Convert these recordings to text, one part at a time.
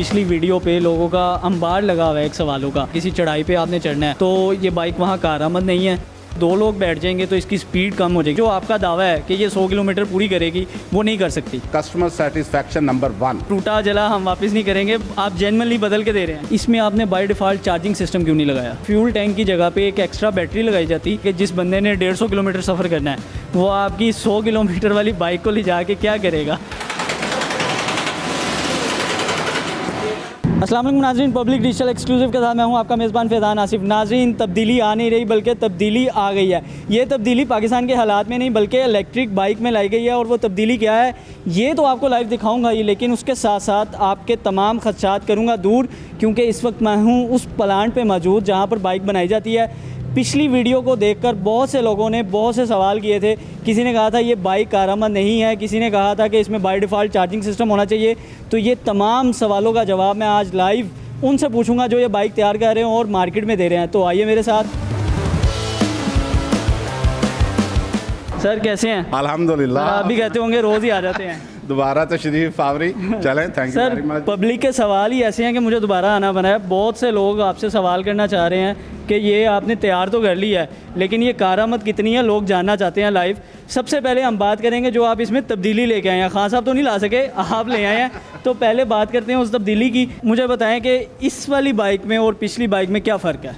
पिछली वीडियो पे लोगों का अंबार लगा हुआ है एक सवालों का, किसी चढ़ाई पे आपने चढ़ना है तो ये बाइक वहाँ कारआमद नहीं है, 2 लोग बैठ जाएंगे तो इसकी स्पीड कम हो जाएगी। जो आपका दावा है कि ये 100 किलोमीटर पूरी करेगी वो नहीं कर सकती। Customer satisfaction number 1। टूटा जला हम वापस नहीं करेंगे, आप जेन्युइनली बदल के दे रहे हैं। इसमें आपने बाय डिफ़ॉल्ट चार्जिंग सिस्टम क्यों नहीं लगाया? फ्यूल टैंक की जगह पे एक एक्स्ट्रा बैटरी लगाई जाती कि जिस बंदे ने 150 किलोमीटर सफ़र करना है वो आपकी 100 किलोमीटर वाली बाइक को ले जाके क्या करेगा? अस्सलाम वालेकुम नाज़रीन, पब्लिक डिजिटल एक्सक्लूसिव के साथ मैं हूं आपका मेज़बान फैज़ान आसिफ। नाज़रीन, तब्दीली आ नहीं रही बल्कि तब्दीली आ गई है। ये तब्दीली पाकिस्तान के हालात में नहीं बल्कि इलेक्ट्रिक बाइक में लाई गई है। और वो तब्दीली क्या है ये तो आपको लाइव दिखाऊंगा ही, लेकिन उसके साथ साथ आपके तमाम खदशात करूँगा दूर, क्योंकि इस वक्त मैं हूँ उस प्लांट पर मौजूद जहाँ पर बाइक बनाई जाती है। पिछली वीडियो को देखकर बहुत से लोगों ने बहुत से सवाल किए थे। किसी ने कहा था ये बाइक कारआमद नहीं है, किसी ने कहा था कि इसमें बाय डिफ़ॉल्ट चार्जिंग सिस्टम होना चाहिए। तो ये तमाम सवालों का जवाब मैं आज लाइव उनसे पूछूंगा जो ये बाइक तैयार कर रहे हैं और मार्केट में दे रहे हैं। तो आइए मेरे साथ। सर कैसे हैं? अल्हम्दुलिल्लाह। आप भी कहते होंगे रोज़ ही आ जाते हैं। दोबारा तशरीफ आवरी, चलें, thank you very sir much. Public के सवाल ही ऐसे हैं कि मुझे दोबारा आना बना है। बहुत से लोग आपसे सवाल करना चाह रहे हैं कि ये आपने तैयार तो कर लिया है लेकिन ये कारआमद कितनी है, लोग जानना चाहते हैं लाइव। सबसे पहले हम बात करेंगे जो आप इसमें तब्दीली लेके आए हैं। खान साहब तो नहीं ला सके, आप ले आए हैं, तो पहले बात करते हैं उस तब्दीली की। मुझे बताएं कि इस वाली बाइक में और पिछली बाइक में क्या फ़र्क है?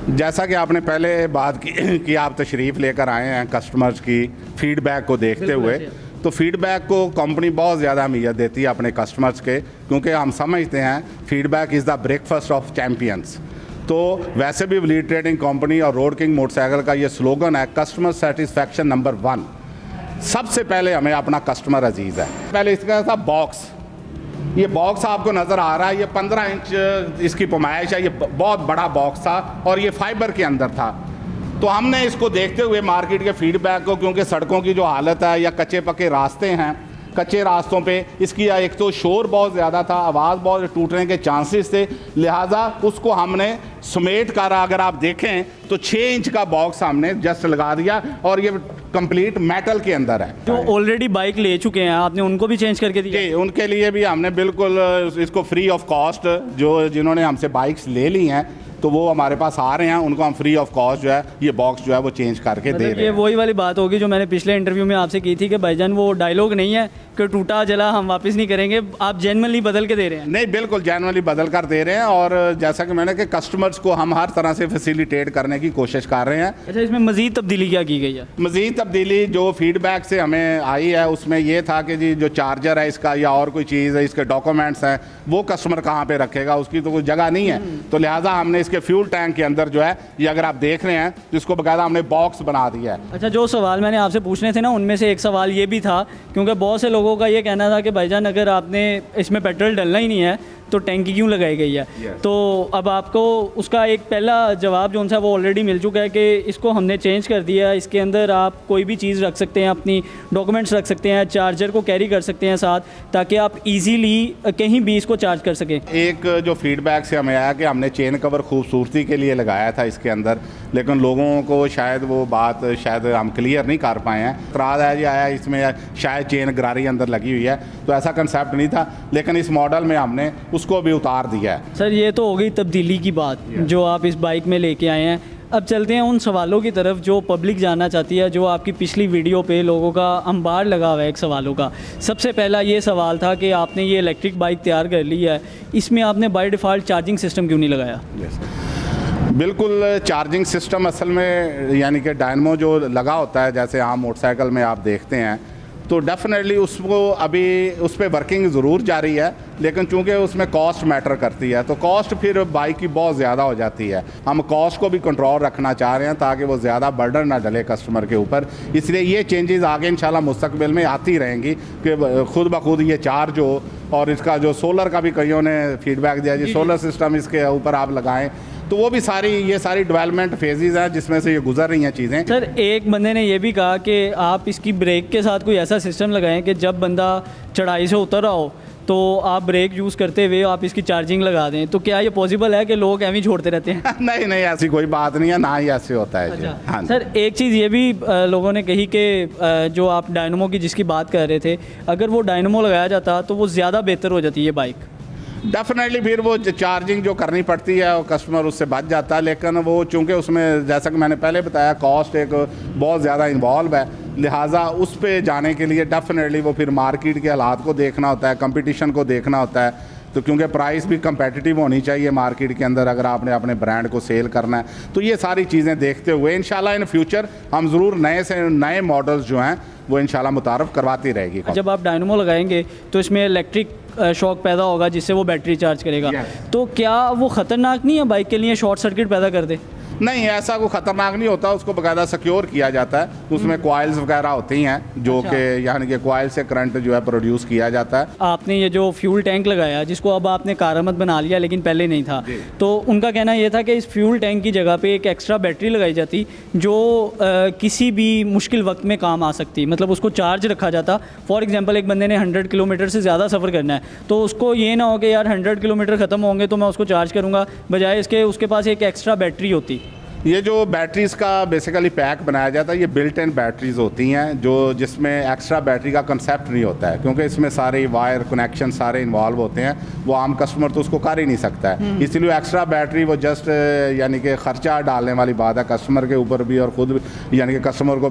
जैसा कि आपने पहले बात की कि आप तशरीफ़ लेकर आए हैं कस्टमर्स की फीडबैक को देखते हुए, तो फीडबैक को कंपनी बहुत ज़्यादा अहमियत देती है अपने कस्टमर्स के, क्योंकि हम समझते हैं feedback is the breakfast of champions. तो वैसे भी वलीद ट्रेडिंग कंपनी और रोड किंग मोटरसाइकिल का ये स्लोगन है कस्टमर सेटिस्फैक्शन नंबर 1। सबसे पहले हमें अपना कस्टमर अजीज़ है। पहले इसका था बॉक्स। ये बॉक्स आपको नज़र आ रहा है, ये 15 इंच इसकी पैमाइश है। ये बहुत बड़ा बॉक्स था और ये फाइबर के अंदर था। तो हमने इसको देखते हुए मार्केट के फीडबैक को, क्योंकि सड़कों की जो हालत है या कच्चे पक्के रास्ते हैं, कच्चे रास्तों पे इसकी एक तो शोर बहुत ज़्यादा था, आवाज़ बहुत टूटने के चांसेस थे, लिहाजा उसको हमने समेट कर, अगर आप देखें तो 6 इंच का बॉक्स हमने जस्ट लगा दिया और ये कंप्लीट मेटल के अंदर है। जो ऑलरेडी बाइक ले चुके हैं आपने उनको भी चेंज करके दिया? जी, उनके लिए भी हमने बिल्कुल इसको फ्री ऑफ कॉस्ट, जो जिन्होंने हमसे बाइक्स ले ली हैं तो वो हमारे पास आ रहे हैं, उनको हम फ्री ऑफ कॉस्ट जो है ये बॉक्स जो है वो चेंज करके दे रहे हैं। ये वही वाली बात होगी जो मैंने पिछले इंटरव्यू में आपसे की थी कि भाईजान वो डायलॉग नहीं है कि टूटा जला हम वापस नहीं करेंगे, आप जेन्युइनली बदल के दे रहे हैं? नहीं, बिल्कुल जेन्युइनली बदल कर दे रहे हैं। और जैसा कि मैंने कि कस्टमर्स को हम हर तरह से फैसिलिटेट करने की कोशिश कर रहे हैं। अच्छा, इसमें मज़ीद तब्दीली क्या की गई है? मज़ीद तब्दीली जो फीडबैक से हमें आई है उसमें ये था कि जी जो चार्जर है इसका या और कोई चीज़ है, इसके डॉक्यूमेंट्स हैं, वो कस्टमर कहाँ पे रखेगा, उसकी तो कोई जगह नहीं है। तो लिहाजा हमने इसके फ्यूल टैंक के अंदर जो है ये अगर आप देख रहे हैं तो इसको बकायदा हमने बॉक्स बना दिया है। अच्छा, जो सवाल मैंने आपसे पूछने थे ना उनमें से एक सवाल ये भी था, क्योंकि बहुत से लोगों का ये कहना था कि भाईजान अगर आपने इसमें पेट्रोल डलना ही नहीं है तो टैंकी क्यों लगाई गई है? तो अब आपको उसका एक पहला जवाब जो सा वो ऑलरेडी मिल चुका है कि इसको हमने चेंज कर दिया। इसके अंदर आप कोई भी चीज़ रख सकते हैं, अपनी डॉक्यूमेंट्स रख सकते हैं, चार्जर को कैरी कर सकते हैं साथ, ताकि आप इजीली कहीं भी इसको चार्ज कर सकें। एक जो फीडबैक से हमें आया कि हमने चेन कवर खूबसूरती के लिए लगाया था इसके अंदर, लेकिन लोगों को शायद वो बात शायद हम क्लियर नहीं कर पाए हैं। इतराज़ है जी आया इसमें शायद चेन गरारी अंदर लगी हुई है, तो ऐसा कंसेप्ट नहीं था, लेकिन इस मॉडल में हमने उसको भी उतार दिया है। सर ये तो हो गई तब्दीली की बात जो आप इस बाइक में लेके आए हैं। अब चलते हैं उन सवालों की तरफ जो पब्लिक जानना चाहती है, जो आपकी पिछली वीडियो पे लोगों का अंबार लगा हुआ है एक सवालों का। सबसे पहला ये सवाल था कि आपने ये इलेक्ट्रिक बाइक तैयार कर ली है, इसमें आपने बाय डिफ़ॉल्ट चार्जिंग सिस्टम क्यों नहीं लगाया? बिल्कुल, चार्जिंग सिस्टम असल में यानी कि डायनमो जो लगा होता है, जैसे आम मोटरसाइकिल में आप देखते हैं, तो डेफिनेटली उसको अभी उस पर वर्किंग ज़रूर जारी है, लेकिन चूंकि उसमें कॉस्ट मैटर करती है तो कॉस्ट फिर बाइक की बहुत ज़्यादा हो जाती है। हम कॉस्ट को भी कंट्रोल रखना चाह रहे हैं ताकि वो ज़्यादा बर्डन ना डले कस्टमर के ऊपर, इसलिए ये चेंजेस आगे इंशाल्लाह मुस्तकबिल में आती रहेंगी कि खुद ब खुद ये चार्ज हो। और इसका जो सोलर का भी कईयों ने फीडबैक दिया जी सोलर सिस्टम इसके ऊपर आप लगाएं, तो वो भी ये सारी डेवलपमेंट फेजेस हैं जिसमें से ये गुजर रही हैं चीज़ें। सर एक बंदे ने ये भी कहा कि आप इसकी ब्रेक के साथ कोई ऐसा सिस्टम लगाएं कि जब बंदा चढ़ाई से उतर रहा हो तो आप ब्रेक यूज़ करते हुए आप इसकी चार्जिंग लगा दें, तो क्या ये पॉसिबल है कि लोग एवं छोड़ते रहते हैं? नहीं नहीं, ऐसी कोई बात नहीं है, ना ही ऐसे होता है। अच्छा। हाँ सर एक चीज़ ये भी लोगों ने कही कि जो आप डायनमो की जिसकी बात कर रहे थे, अगर वो डायनमो लगाया जाता तो वो ज़्यादा बेहतर हो जाती है बाइक। डेफिनेटली फिर वो चार्जिंग जो करनी पड़ती है वो कस्टमर उससे बच जाता है, लेकिन वो चूँकि उसमें जैसा कि मैंने पहले बताया कॉस्ट एक बहुत ज़्यादा इन्वॉल्व है, लिहाजा उस पे जाने के लिए डेफिनेटली वो फिर मार्केट के हालात को देखना होता है, कंपटीशन को देखना होता है। तो क्योंकि प्राइस भी कंपेटिटिव होनी चाहिए मार्केट के अंदर अगर आपने अपने ब्रांड को सेल करना है। तो ये सारी चीज़ें देखते हुए इंशाल्लाह इन फ्यूचर हम ज़रूर नए से नए मॉडल्स जो हैं वो इंशाल्लाह मुतारफ़ करवाती रहेगी। जब आप डायनमो लगाएंगे तो इसमें इलेक्ट्रिक शॉक पैदा होगा जिससे वो बैटरी चार्ज करेगा। तो क्या वो ख़तरनाक नहीं है बाइक के लिए, शॉर्ट सर्किट पैदा कर दे? नहीं, ऐसा कोई ख़तरनाक नहीं होता, उसको बाकायदा सिक्योर किया जाता है, उसमें कॉइल्स वगैरह होती हैं जो कि यानी कि कॉइल से करंट जो है प्रोड्यूस किया जाता है। आपने ये जो फ्यूल टैंक लगाया जिसको अब आपने कारआमद बना लिया लेकिन पहले नहीं था, तो उनका कहना ये था कि इस फ्यूल टैंक की जगह पे एक एक्स्ट्रा बैटरी लगाई जाती जो किसी भी मुश्किल वक्त में काम आ सकती, मतलब उसको चार्ज रखा जाता। फॉर एग्जांपल एक बंदे ने 100 किलोमीटर से ज़्यादा सफ़र करना है तो उसको ये ना हो कि यार 100 किलोमीटर ख़त्म होंगे तो मैं उसको चार्ज करूँगा, बजाय इसके उसके पास एक एक्स्ट्रा बैटरी होती। ये जो बैटरीज़ का बेसिकली पैक बनाया जाता है ये बिल्ट इन बैटरीज़ होती हैं जो जिसमें एक्स्ट्रा बैटरी का कंसेप्ट नहीं होता है, क्योंकि इसमें सारे वायर कनेक्शन सारे इन्वॉल्व होते हैं, वो आम कस्टमर तो उसको कर ही नहीं सकता है। इसलिए एक्स्ट्रा बैटरी वो जस्ट यानी कि ख़र्चा डालने वाली बात है कस्टमर के ऊपर भी और ख़ुद यानी कि कस्टमर को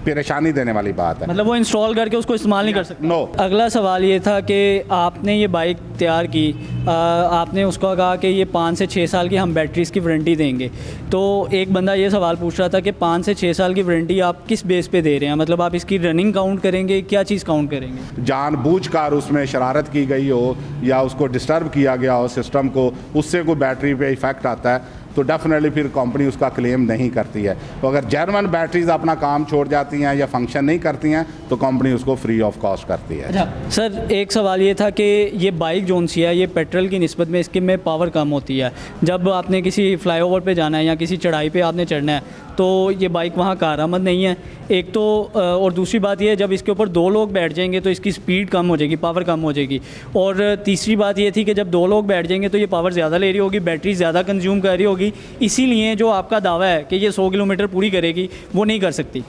परेशानी देने वाली बात है। मतलब वो इंस्टॉल करके उसको इस्तेमाल नहीं कर सकते। नो। अगला सवाल ये था कि आपने ये बाइक तैयार की, आपने उसको कहा कि ये 5 से 6 साल की हम बैटरीज़ की वारंटी देंगे। तो एक बंदा ये सवाल पूछ रहा था कि 5 से 6 साल की वारंटी आप किस बेस पे दे रहे हैं, मतलब आप इसकी रनिंग काउंट करेंगे, क्या चीज़ काउंट करेंगे? जानबूझकर उसमें शरारत की गई हो या उसको डिस्टर्ब किया गया हो सिस्टम को, उससे कोई बैटरी पे इफ़ेक्ट आता है तो डेफिनेटली फिर कंपनी उसका क्लेम नहीं करती है। तो अगर जेन्युइन बैटरीज अपना काम छोड़ जाती हैं या फंक्शन नहीं करती हैं तो कंपनी उसको फ्री ऑफ कॉस्ट करती है। अच्छा सर, एक सवाल ये था कि ये बाइक जोन सी है ये पेट्रोल की निस्बत में इसके में पावर कम होती है। जब आपने किसी फ्लाईओवर पे जाना है या किसी चढ़ाई पे आपने चढ़ना है तो ये बाइक वहाँ कारआमद नहीं है एक तो, और दूसरी बात ये है जब इसके ऊपर 2 लोग बैठ जाएंगे तो इसकी स्पीड कम हो जाएगी, पावर कम हो जाएगी। और तीसरी बात ये थी कि जब 2 लोग बैठ जाएंगे तो ये पावर ज़्यादा ले रही होगी, बैटरी ज़्यादा कंज्यूम कर रही होगी, इसीलिए जो आपका दावा है कि ये 100 किलोमीटर पूरी करेगी वो नहीं कर सकती।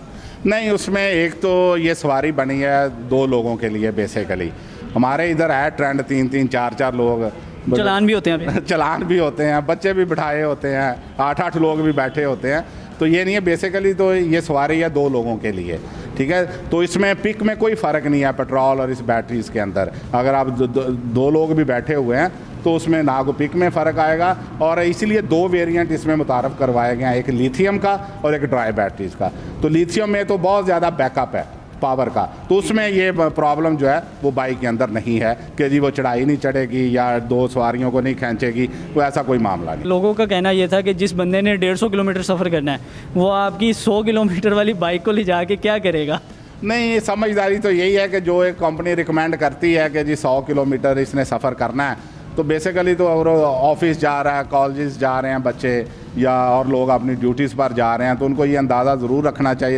नहीं, उसमें एक तो ये सवारी बनी है 2 लोगों के लिए बेसिकली। हमारे इधर है ट्रेंड 3-3 4-4 लोग, चलान भी होते हैं चलान भी होते हैं, बच्चे भी बिठाए होते हैं, 8-8 लोग भी बैठे होते हैं। तो ये नहीं है, बेसिकली तो ये सवारी है 2 लोगों के लिए, ठीक है। तो इसमें पिक में कोई फ़र्क नहीं है पेट्रोल और इस बैटरीज़ के अंदर। अगर आप 2 लोग भी बैठे हुए हैं तो उसमें ना को पिक में फ़र्क आएगा। और इसीलिए 2 वेरिएंट इसमें मुतारफ़ करवाए गए हैं, एक लिथियम का और एक ड्राई बैटरीज़ का। तो लिथियम में तो बहुत ज़्यादा बैकअप है पावर का, तो उसमें ये प्रॉब्लम जो है वो बाइक के अंदर नहीं है कि जी वो चढ़ाई नहीं चढ़ेगी या 2 सवारियों को नहीं खींचेगी, वो ऐसा कोई मामला नहीं। लोगों का कहना ये था कि जिस बंदे ने 150 किलोमीटर सफ़र करना है वो आपकी 100 किलोमीटर वाली बाइक को ले जाके क्या करेगा? नहीं, समझदारी तो यही है कि जो एक कंपनी रिकमेंड करती है कि जी 100 किलोमीटर इसने सफ़र करना है, तो बेसिकली तो अगर ऑफिस जा रहा है, कॉलेज जा रहे हैं बच्चे या और लोग अपनी ड्यूटीज़ पर जा रहे हैं तो उनको ये अंदाज़ा ज़रूर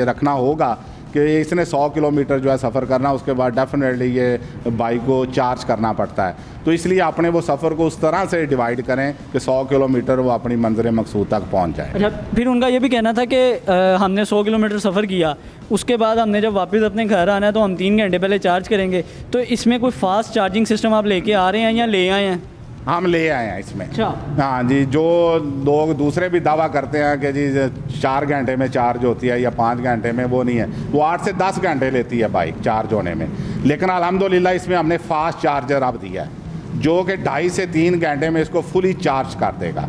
रखना होगा कि इसने 100 किलोमीटर जो है सफ़र करना, उसके बाद डेफिनेटली ये बाइक को चार्ज करना पड़ता है। तो इसलिए अपने वो सफ़र को उस तरह से डिवाइड करें कि 100 किलोमीटर वो अपनी मंज़िल मकसूद तक पहुंच जाए। अच्छा, फिर उनका ये भी कहना था कि हमने 100 किलोमीटर सफ़र किया, उसके बाद हमने जब वापस अपने घर आना है तो हम 3 घंटे पहले चार्ज करेंगे। तो इसमें कोई फास्ट चार्जिंग सिस्टम आप लेके आ रहे हैं या ले आए हैं? हम ले आए हैं इसमें। अच्छा। हाँ जी, जो लोग दूसरे भी दावा करते हैं कि जी 4 घंटे में चार्ज होती है या 5 घंटे में, वो नहीं है, वो 8 से 10 घंटे लेती है बाइक चार्ज होने में। लेकिन अल्हम्दुलिल्लाह इसमें हमने फास्ट चार्जर अब दिया है जो कि 2.5 से 3 घंटे में इसको फुली चार्ज कर देगा।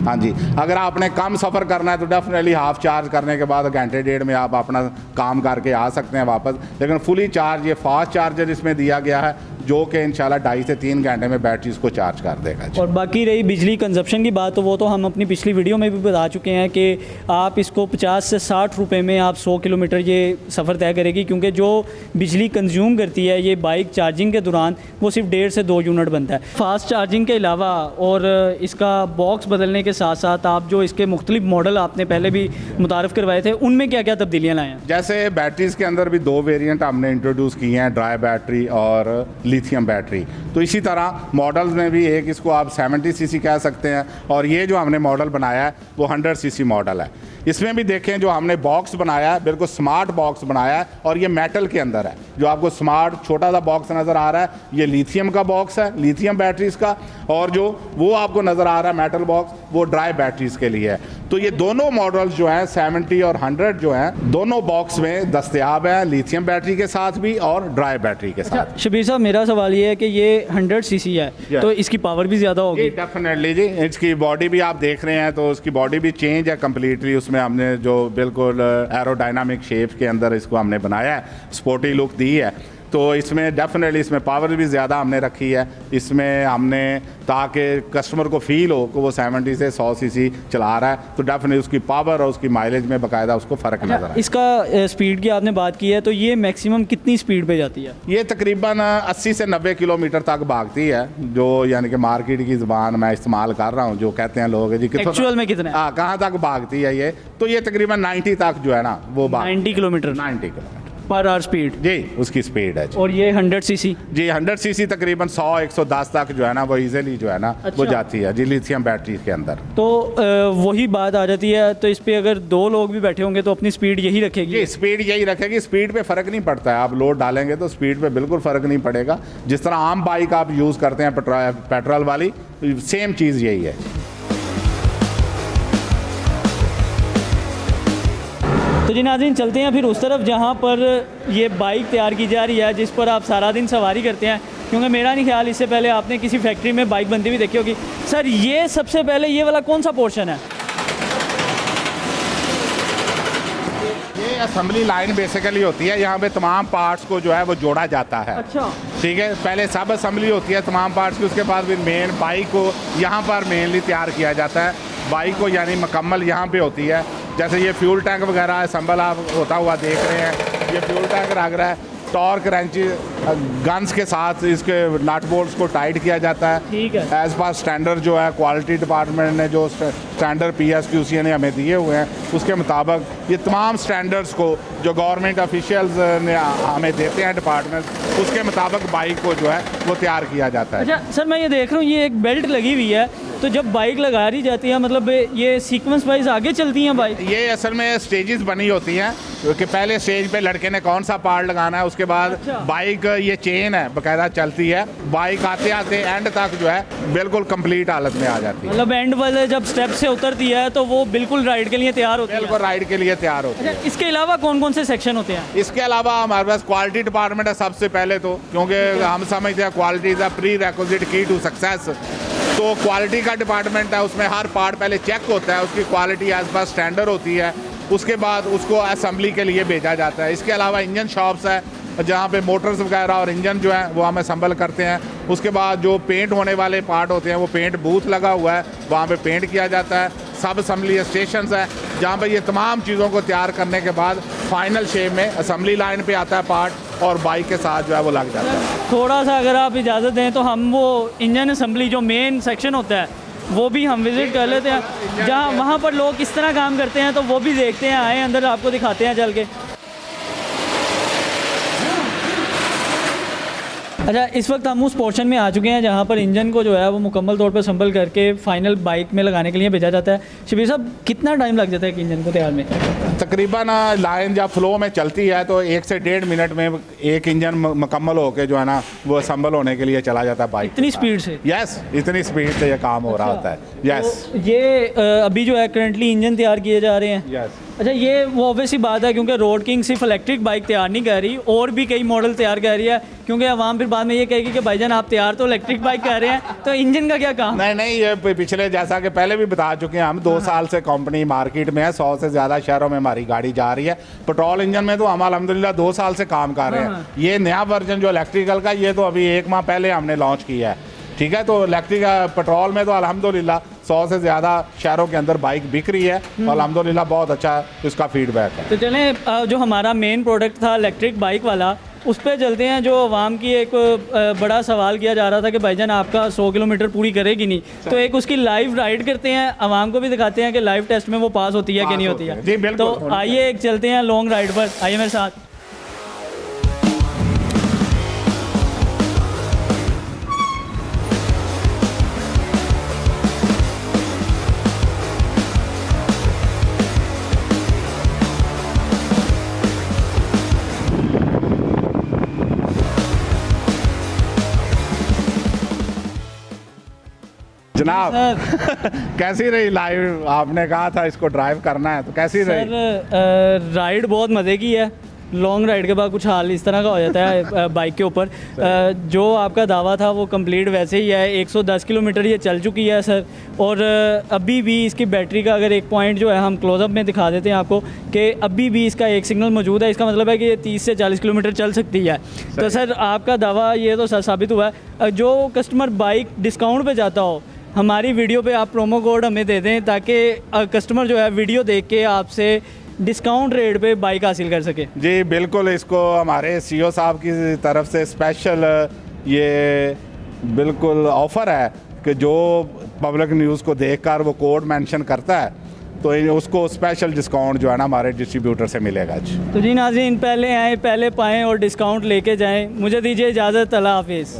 हाँ जी, अगर आपने कम सफ़र करना है तो डेफिनेटली हाफ चार्ज करने के बाद घंटे 1.5 में आप अपना काम करके आ सकते हैं वापस। लेकिन फुली चार्ज ये फास्ट चार्जर इसमें दिया गया है जो कि इंशाल्लाह 2.5 से 3 घंटे में बैटरीज को चार्ज कर देगा। और बाकी रही बिजली कंजप्शन की बात, तो वो तो हम अपनी पिछली वीडियो में भी बता चुके हैं कि आप इसको 50 से 60 रुपए में आप 100 किलोमीटर ये सफ़र तय करेगी, क्योंकि जो बिजली कंज्यूम करती है ये बाइक चार्जिंग के दौरान वो सिर्फ 1.5 से 2 यूनिट बनता है। फास्ट चार्जिंग के अलावा और इसका बॉक्स बदलने के साथ साथ आप जो इसके मुख्तलिफ मॉडल आपने पहले भी मुतारफ़ करवाए थे उनमें क्या क्या तब्दीलियाँ लाए हैं? जैसे बैटरीज़ के अंदर भी 2 वेरिएंट हमने इंट्रोड्यूस किए हैं, ड्राई बैटरी और लिथियम बैटरी। तो इसी तरह मॉडल्स में भी एक इसको आप 70 सीसी कह सकते हैं, और ये जो हमने मॉडल बनाया है वो 100 सीसी मॉडल है। इसमें भी देखें जो हमने बॉक्स बनाया है बिल्कुल स्मार्ट बॉक्स बनाया है, और ये मेटल के अंदर है। जो आपको स्मार्ट छोटा सा बॉक्स नज़र आ रहा है ये लिथियम का बॉक्स है, लिथियम बैटरीज का, और जो वो आपको नज़र आ रहा है मेटल बॉक्स वो ड्राई बैटरीज के लिए है। तो ये दोनों मॉडल्स जो हैं 70 और 100 जो हैं दोनों बॉक्स में दस्तयाब हैं, लिथियम बैटरी के साथ भी और ड्राई बैटरी के साथ। शबीर साहब, मेरा सवाल ये है कि ये 100 सीसी है तो इसकी पावर भी ज़्यादा होगी? डेफिनेटली जी, इसकी बॉडी भी आप देख रहे हैं तो उसकी बॉडी भी चेंज है कम्प्लीटली। उसमें हमने जो बिल्कुल एरोडायनामिक शेप के अंदर इसको हमने बनाया है, स्पोर्टी लुक दी है। तो इसमें डेफिनेटली इसमें पावर भी ज़्यादा हमने रखी है इसमें हमने, ताकि कस्टमर को फील हो कि वो 70 से 100 सीसी चला रहा है, तो डेफिनेटली उसकी पावर और उसकी माइलेज में बाकायदा उसको फ़र्क नज़र आए। इसका स्पीड की आपने बात की है, तो ये मैक्सिमम कितनी स्पीड पे जाती है? ये तकरीबन 80 से 90 किलोमीटर तक भागती है, जो यानी कि मार्केट की ज़बान मैं इस्तेमाल कर रहा हूँ, जो कहते हैं लोग जी एक्चुअल में कितना? हाँ, कहाँ तक भागती है ये, तो ये तकरीबन 90 तक जो है ना वो 90 kilometre 90 kilometre per hour speed जी उसकी स्पीड है जी। और ये 100 सीसी? जी 100 सीसी तकरीबन 100-110 तक जो है ना वो इजीली जो है ना वो जाती है जी लिथियम बैटरी के अंदर। तो वही बात आ जाती है, तो इस पे अगर 2 लोग भी बैठे होंगे तो अपनी स्पीड यही रखेगी? जी स्पीड यही रखेगी, स्पीड पे फ़र्क नहीं पड़ता है। आप लोड डालेंगे तो स्पीड पे बिल्कुल फ़र्क नहीं पड़ेगा। जिस तरह आम बाइक आप यूज़ करते हैं पेट्रोल वाली, सेम चीज़ यही है। तो जी नाज़रीन, चलते हैं फिर उस तरफ जहाँ पर ये बाइक तैयार की जा रही है जिस पर आप सारा दिन सवारी करते हैं, क्योंकि मेरा नहीं ख्याल इससे पहले आपने किसी फैक्ट्री में बाइक बनती हुई देखी होगी। सर, ये सबसे पहले ये वाला कौन सा पोर्शन है? ये असेंबली लाइन बेसिकली होती है, यहाँ पे तमाम पार्ट्स को जो है वो जोड़ा जाता है। अच्छा, ठीक है, पहले सब असेंबली होती है तमाम पार्ट्स की, उसके बाद फिर मेन बाइक को यहाँ पर मेनली तैयार किया जाता है। बाइक को यानी मुकम्मल यहाँ पे होती है। जैसे ये फ्यूल टैंक वगैरह असेंबल आप होता हुआ देख रहे हैं, ये फ्यूल टैंक लग रहा है, टॉर्क रेंची गन्स के साथ इसके नट बोल्ट्स को टाइट किया जाता है। ठीक है। एज पर स्टैंडर्ड जो है क्वालिटी डिपार्टमेंट ने जो स्टैंडर्ड PSQC ने हमें दिए हुए हैं उसके मुताबिक ये तमाम स्टैंडर्ड्स को जो गवर्नमेंट ऑफिशियल्स ने हमें देते हैं डिपार्टमेंट, उसके मुताबिक बाइक को जो है वो तैयार किया जाता है। अच्छा सर, मैं ये देख रहा हूँ ये एक बेल्ट लगी हुई है, तो जब बाइक लगा रही जाती है मतलब ये सीक्वेंस वाइज आगे चलती हैं बाइक? ये असल में स्टेजेस बनी होती हैं, क्योंकि पहले स्टेज पे लड़के ने कौन सा पार्ट लगाना है, उसके बाद बाइक ये चेन है बाकायदा चलती है, बाइक आते आते एंड तक जो है बिल्कुल कंप्लीट हालत में आ जाती है। मतलब एंड वाले जब स्टेप से उतरती है तो वो बिल्कुल राइड के लिए तैयार होती है? बिल्कुल राइड के लिए तैयार होती है। अच्छा, इसके अलावा कौन कौन से सेक्शन होते हैं? इसके अलावा हमारे पास क्वालिटी डिपार्टमेंट है सबसे पहले तो, क्योंकि हम समझते हैं quality is a pre requisite की टू सक्सेस। तो क्वालिटी का डिपार्टमेंट है, उसमें हर पार्ट पहले चेक होता है, उसकी क्वालिटी एज पर स्टैंडर्ड होती है, उसके बाद उसको असेंबली के लिए भेजा जाता है। इसके अलावा इंजन शॉप्स है जहाँ पे मोटर्स वगैरह और इंजन जो है वो हम असेंबल करते हैं। उसके बाद जो पेंट होने वाले पार्ट होते हैं वो पेंट बूथ लगा हुआ है, वहाँ पे पेंट किया जाता है। सब असेंबली स्टेशंस है जहाँ पे ये तमाम चीज़ों को तैयार करने के बाद फाइनल शेप में असेंबली लाइन पे आता है पार्ट और बाइक के साथ जो है वो लग जाता है। थोड़ा सा अगर आप इजाज़त दें तो हम वो इंजन असेंबली जो मेन सेक्शन होता है वो भी हम विज़िट कर लेते हैं, जहाँ वहाँ पर लोग किस तरह काम करते हैं, तो वो भी देखते हैं। आए अंदर, आपको दिखाते हैं चल के। अच्छा, इस वक्त हम उस पोर्शन में आ चुके हैं जहाँ पर इंजन को जो है वो मुकम्मल तौर पर संभल करके फाइनल बाइक में लगाने के लिए भेजा जाता है। शबीर साहब, कितना टाइम लग जाता है एक इंजन को तैयार में? तकरीबन लाइन जब फ्लो में चलती है तो 1 से 1.5 मिनट में एक इंजन मुकम्मल होकर जो है ना वो असम्बल होने के लिए चला जाता है बाइक। इतनी स्पीड से? यस, इतनी स्पीड से ये काम हो रहा होता है। यस, तो ये अभी जो है करंटली इंजन तैयार किए जा रहे हैं? यस। अच्छा, ये वो ऑब्वियसली बात है क्योंकि रोड किंग सिर्फ इलेक्ट्रिक बाइक तैयार नहीं कर रही, और भी कई मॉडल तैयार कर रही है, क्योंकि आवाम फिर बाद में ये कहेगी कि भाईजान आप तैयार तो इलेक्ट्रिक बाइक कर रहे हैं, तो इंजन का क्या काम? नहीं, ये पिछले जैसा कि पहले भी बता चुके हैं हम, 2 साल से कंपनी मार्केट में है, 100 से ज़्यादा शहरों में हमारी गाड़ी जा रही है। पेट्रोल इंजन में तो हम अल्हम्दुलिल्लाह 2 साल से काम कर रहे हैं। ये नया वर्जन जो इलेक्ट्रिकल का, ये तो अभी 1 माह पहले हमने लॉन्च किया है। ठीक है, तो इलेक्ट्रिक पेट्रोल में तो अल्हम्दुलिल्लाह 100 से ज़्यादा शहरों के अंदर बाइक बिक रही है और अल्हम्दुलिल्लाह बहुत अच्छा इसका फीडबैक है। तो चलें, जो हमारा मेन प्रोडक्ट था इलेक्ट्रिक बाइक वाला, उस पर चलते हैं। जो आवाम की एक बड़ा सवाल किया जा रहा था कि भाईजान आपका 100 किलोमीटर पूरी करेगी नहीं, तो एक उसकी लाइव राइड करते हैं, आवाम को भी दिखाते हैं कि लाइव टेस्ट में वो पास होती है कि नहीं होती है। जी बिल्कुल। तो आइए एक चलते हैं लॉन्ग राइड पर, आइए मेरे साथ। जनाब कैसी रही लाइव? आपने कहा था इसको ड्राइव करना है, तो कैसी रही? सर राइड बहुत मज़े की है। लॉन्ग राइड के बाद कुछ हाल इस तरह का हो जाता है बाइक के ऊपर। जो आपका दावा था वो कंप्लीट वैसे ही है। 110 किलोमीटर ये चल चुकी है सर। और अभी भी इसकी बैटरी का अगर एक पॉइंट जो है हम क्लोजअप में दिखा देते हैं आपको कि अभी भी इसका एक सिग्नल मौजूद है। इसका मतलब है कि ये 30 से 40 किलोमीटर चल सकती है। तो सर आपका दावा ये तो सर साबित हुआ है। जो कस्टमर बाइक डिस्काउंट पे जाता हो, हमारी वीडियो पे आप प्रोमो कोड हमें दे दें ताकि कस्टमर जो है वीडियो देख के आपसे डिस्काउंट रेट पे बाइक हासिल कर सके। जी बिल्कुल, इसको हमारे सीईओ साहब की तरफ से स्पेशल ये बिल्कुल ऑफ़र है कि जो पब्लिक न्यूज़ को देखकर वो कोड मेंशन करता है तो उसको स्पेशल डिस्काउंट जो है ना हमारे डिस्ट्रीब्यूटर से मिलेगा जी। तो जी नाज़रीन, पहले आएँ, पहले पाएँ और डिस्काउंट लेके जाएँ। मुझे दीजिए इजाज़त। अल्लाह हाफिज़।